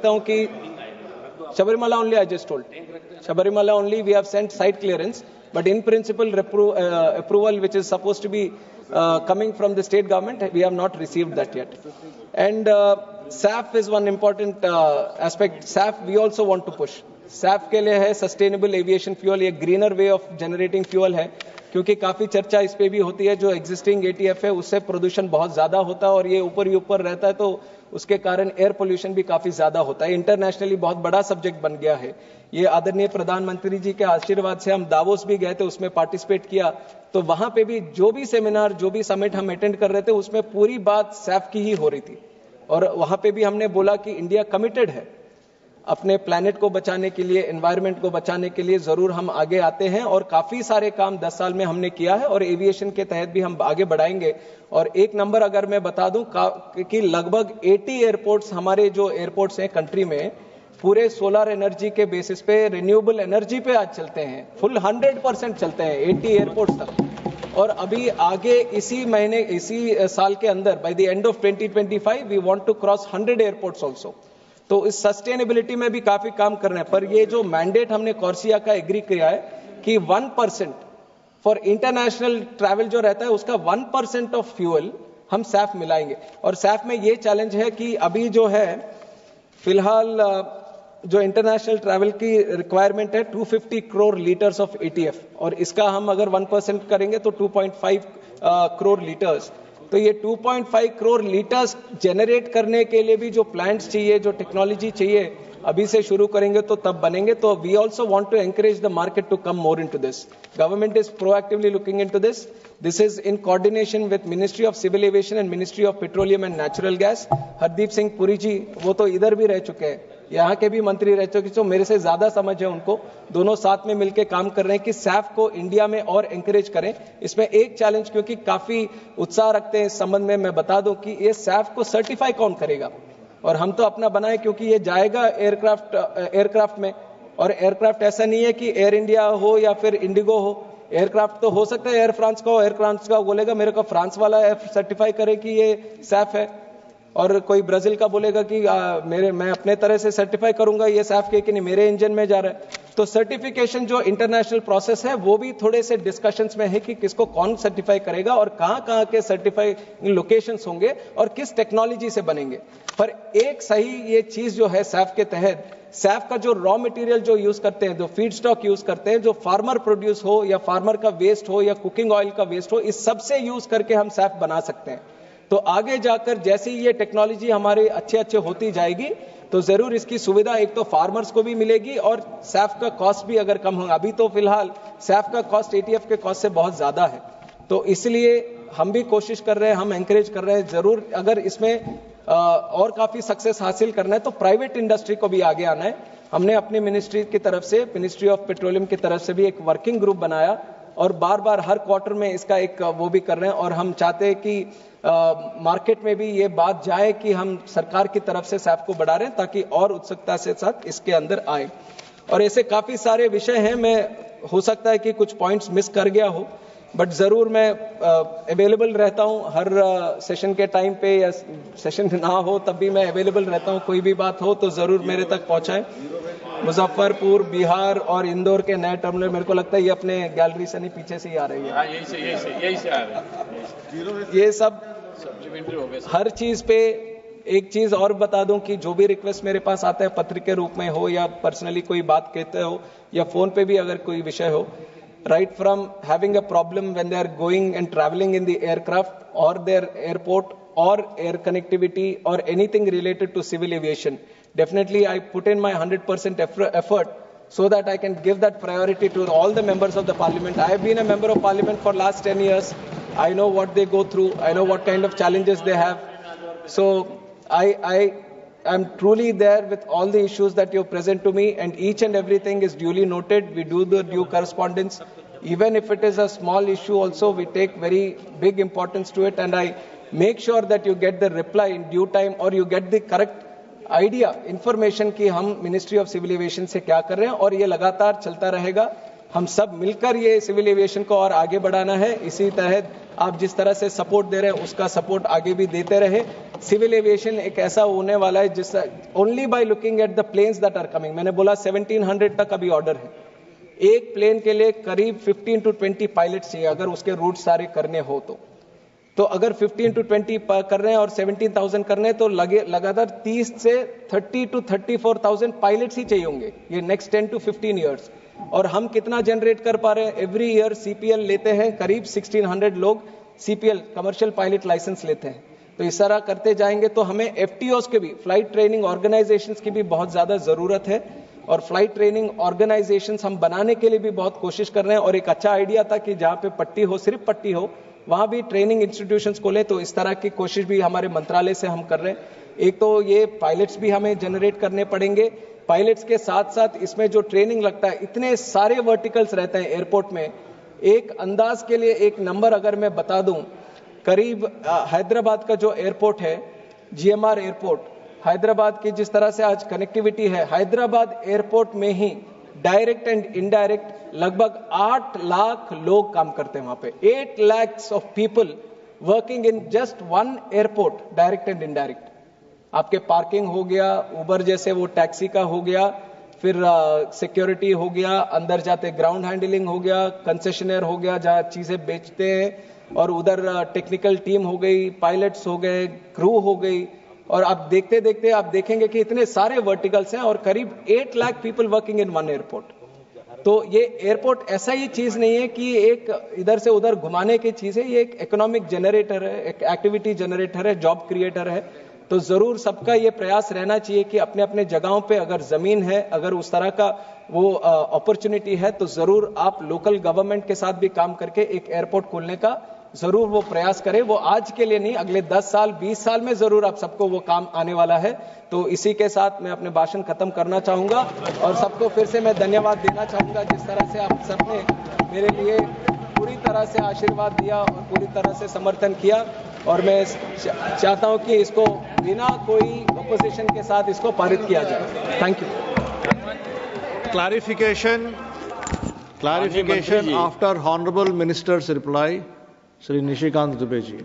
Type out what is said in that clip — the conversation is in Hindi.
सकता हूं कि Sabarimala only I just told. Sabarimala only we have sent site clearance, but in principle approval which is supposed to be coming from the state government, we have not received that yet. And SAF is one important aspect. SAF we also want to push. SAF के लिए है सस्टेनेबल एविएशन फ्यूल, ये greener way of generating fuel है, क्योंकि काफी चर्चा इस पे भी होती है। जो एग्जिस्टिंग एटीएफ है उससे प्रदूषण बहुत ज्यादा होता है और ये ऊपर ही ऊपर रहता है, तो उसके कारण एयर पोल्यूशन भी काफी ज्यादा होता है। इंटरनेशनली बहुत बड़ा सब्जेक्ट बन गया है ये। आदरणीय प्रधानमंत्री जी के आशीर्वाद से हम दावोस भी गए थे, उसमें पार्टिसिपेट किया, तो वहां पे भी जो भी सेमिनार जो भी समिट हम अटेंड कर रहे थे उसमें पूरी बात सैफ की ही हो रही थी। और वहां पे भी हमने बोला कि इंडिया कमिटेड है अपने प्लैनेट को बचाने के लिए, एनवायरनमेंट को बचाने के लिए। जरूर हम आगे आते हैं और काफी सारे काम 10 साल में हमने किया है और एविएशन के तहत भी हम आगे बढ़ाएंगे। और एक नंबर अगर मैं बता दूं कि लगभग 80 एयरपोर्ट्स, हमारे जो एयरपोर्ट्स हैं कंट्री में, पूरे सोलर एनर्जी के बेसिस पे, रिन्यूएबल एनर्जी पे आज चलते हैं, फुल 100% चलते हैं 80 एयरपोर्ट्स तक। और अभी आगे इसी महीने, इसी साल के अंदर, by the end of 2025 we want to cross 100 airports also. तो इस सस्टेनेबिलिटी में भी काफी काम करना है। पर ये जो मैंडेट हमने कॉर्सिया का एग्री किया है कि 1% फॉर इंटरनेशनल ट्रैवल जो रहता है उसका 1% ऑफ फ्यूल हम सैफ मिलाएंगे। और सैफ में ये चैलेंज है कि अभी जो है फिलहाल जो इंटरनेशनल ट्रैवल की रिक्वायरमेंट है 250 करोड़ लीटर्स ऑफ एटीएफ, और इसका हम अगर 1% करेंगे तो 2.5 करोड़ लीटर्स। तो ये 2.5 करोड़ लीटर्स जनरेट करने के लिए भी जो प्लांट्स चाहिए, जो टेक्नोलॉजी चाहिए, अभी से शुरू करेंगे तो तब बनेंगे। तो we also want to encourage the market to come more into this. Government is proactively looking into this. This is in coordination with ministry of civil aviation and ministry of petroleum and natural gas. Hardeep Singh Puri ji वो तो इधर भी रह चुके हैं, यहाँ के भी मंत्री रह चुके, तो मेरे से ज्यादा समझ है उनको। दोनों साथ में मिलकर काम कर रहे हैं कि सैफ को इंडिया में और एंकरेज करें। इसमें एक चैलेंज, क्योंकि काफी उत्साह रखते हैं इस संबंध में, मैं बता दूं कि ये सैफ को सर्टिफाई कौन करेगा। और हम तो अपना बनाए, क्योंकि ये जाएगा एयरक्राफ्ट में, और एयरक्राफ्ट ऐसा नहीं है कि एयर इंडिया हो या फिर इंडिगो हो। एयरक्राफ्ट तो हो सकता है एयर फ्रांस का हो, एयर फ्रांस का बोलेगा मेरे को फ्रांस वाला सर्टिफाई करे कि ये सैफ है, और कोई ब्राजील का बोलेगा कि मैं अपने तरह से सर्टिफाई करूंगा ये सैफ के कि नहीं मेरे इंजन में जा रहा है। तो सर्टिफिकेशन जो इंटरनेशनल प्रोसेस है वो भी थोड़े से डिस्कशंस में है कि किसको कौन सर्टिफाई करेगा और कहां के सर्टिफाई लोकेशंस होंगे और किस टेक्नोलॉजी से बनेंगे। पर एक सही ये चीज जो है सैफ के तहत, सैफ का जो रॉ मटेरियल जो यूज करते हैं, जो फीड स्टॉक यूज करते हैं, जो फार्मर प्रोड्यूस हो या फार्मर का वेस्ट हो या कुकिंग ऑयल का वेस्ट हो, इस सबसे यूज करके हम सैफ बना सकते हैं। तो आगे जाकर जैसे ही ये टेक्नोलॉजी हमारे अच्छे होती जाएगी तो जरूर इसकी सुविधा एक तो फार्मर्स को भी मिलेगी और सैफ का कॉस्ट भी अगर कम होगा। अभी तो फिलहाल सैफ का कॉस्ट एटीएफ के कॉस्ट से बहुत ज्यादा है, तो इसलिए हम भी कोशिश कर रहे हैं, हम एंकरेज कर रहे हैं। जरूर अगर इसमें और काफी सक्सेस हासिल करना है तो प्राइवेट इंडस्ट्री को भी आगे आना है। हमने अपनी मिनिस्ट्री की तरफ से, मिनिस्ट्री ऑफ पेट्रोलियम की तरफ से भी एक वर्किंग ग्रुप बनाया और बार हर क्वार्टर में इसका एक वो भी कर रहे हैं। और हम चाहते हैं कि मार्केट में भी ये बात जाए कि हम सरकार की तरफ से सैफ को बढ़ा रहे हैं ताकि और उत्सुकता से साथ इसके अंदर आए। और ऐसे काफी सारे विषय हैं, मैं हो सकता है कि कुछ पॉइंट्स मिस कर गया हो, बट जरूर मैं अवेलेबल रहता हूं हर सेशन के टाइम पे, या सेशन ना हो तब भी मैं अवेलेबल रहता हूं। कोई भी बात हो तो जरूर मेरे तक पहुंचाएं। मुजफ्फरपुर, बिहार और इंदौर के नए टर्मिनल, मेरे को लगता है ये अपने गैलरी से नहीं पीछे से ही आ रही है, यही से आ रही है। ये सब हर चीज पे एक चीज और बता दूं कि जो भी रिक्वेस्ट मेरे पास आता है, पत्र के रूप में हो या पर्सनली कोई बात कहते हो या फोन पे भी अगर कोई विषय हो, right from having a problem when they are going and traveling in the aircraft or their airport or air connectivity or anything related to civil aviation, definitely I put in my 100% effort so that I can give that priority to all the members of the parliament. I have been a member of parliament for last 10 years. I know what they go through. I know what kind of challenges they have. So I'm truly there with all the issues that you present to me, and each and everything is duly noted. We do the due correspondence. Even if it is a small issue also, we take very big importance to it, and I make sure that you get the reply in due time or you get the correct idea, information कि हम मिनिस्ट्री ऑफ सिविल एविएशन से क्या कर रहे हैं। और ये लगातार चलता रहेगा। हम सब मिलकर ये सिविल एविएशन को और आगे बढ़ाना है। इसी तहत आप जिस तरह से सपोर्ट दे रहे हैं उसका सपोर्ट आगे भी देते रहे। सिविल एविएशन एक ऐसा होने वाला है जिस only by looking at the planes that are coming, मैंने बोला 1700 तक अभी ऑर्डर है, एक प्लेन के लिए करीब 15 to 20 पायलट चाहिए अगर उसके रूट सारे करने हो तो अगर 15 to 20 कर रहे हैं और 17,000 करने हैं तो लगातार 30 से 30 to 34,000 पायलट्स ही चाहिए होंगे ये नेक्स्ट 10 to 15 ईयर्स। और हम कितना जनरेट कर पा रहे हैं? एवरी ईयर सीपीएल लेते हैं करीब 1600 लोग सीपीएल कमर्शियल पायलट लाइसेंस लेते हैं। तो इस तरह करते जाएंगे तो हमें एफटीओस के भी, फ्लाइट ट्रेनिंग ऑर्गेनाइजेशंस की भी बहुत ज्यादा जरूरत है और फ्लाइट ट्रेनिंग ऑर्गेनाइजेशंस हम बनाने के लिए भी बहुत कोशिश कर रहे हैं। और एक अच्छा आइडिया था कि जहां पे पट्टी हो, सिर्फ पट्टी हो, वहां भी ट्रेनिंग इंस्टीट्यूशंस खोले, तो इस तरह की कोशिश भी हमारे मंत्रालय से हम कर रहे हैं। एक तो ये पायलट्स भी हमें जनरेट करने पड़ेंगे, पायलट्स के साथ साथ इसमें जो ट्रेनिंग लगता है, इतने सारे वर्टिकल्स रहते हैं एयरपोर्ट में। एक अंदाज के लिए एक नंबर अगर मैं बता दूं, करीब हैदराबाद का जो एयरपोर्ट है, जीएमआर एयरपोर्ट, हैदराबाद की जिस तरह से आज कनेक्टिविटी है, हैदराबाद एयरपोर्ट में ही डायरेक्ट एंड इनडायरेक्ट लगभग 8 लाख लोग काम करते हैं वहां पे। 8 lakhs of people working in just one airport, direct and indirect. आपके पार्किंग हो गया, उबर जैसे वो टैक्सी का हो गया, फिर सिक्योरिटी हो गया, अंदर जाते ग्राउंड हैंडलिंग हो गया, कंसेशनर हो गया जहां चीजें बेचते हैं, और उधर टेक्निकल टीम हो गई, पायलट्स हो गए, क्रू हो गई। और आप देखते देखते आप देखेंगे कि इतने सारे वर्टिकल्स हैं और करीब 8 lakh people working in one airport. तो ये एयरपोर्ट ऐसा ही चीज नहीं है कि एक इधर से उधर घुमाने की चीज है, ये एक इकोनॉमिक जनरेटर है, एक एक्टिविटी जनरेटर है, जॉब क्रिएटर है। तो जरूर सबका ये प्रयास रहना चाहिए कि अपने अपने जगहों पे अगर जमीन है, अगर उस तरह का वो अपॉर्चुनिटी है, तो जरूर आप लोकल गवर्नमेंट के साथ भी काम करके एक एयरपोर्ट खोलने का जरूर वो प्रयास करें। वो आज के लिए नहीं, अगले 10 साल 20 साल में जरूर आप सबको वो काम आने वाला है। तो इसी के साथ मैं अपने भाषण खत्म करना चाहूंगा और सबको फिर से मैं धन्यवाद देना चाहूंगा जिस तरह से आप सबने मेरे लिए पूरी तरह से आशीर्वाद दिया और पूरी तरह से समर्थन किया। और मैं चाहता हूं कि इसको बिना कोई ऑपोजिशन के साथ इसको पारित किया जाए। Thank you. Clarification after Honorable Minister's reply, Shri Nishikant Dubey ji.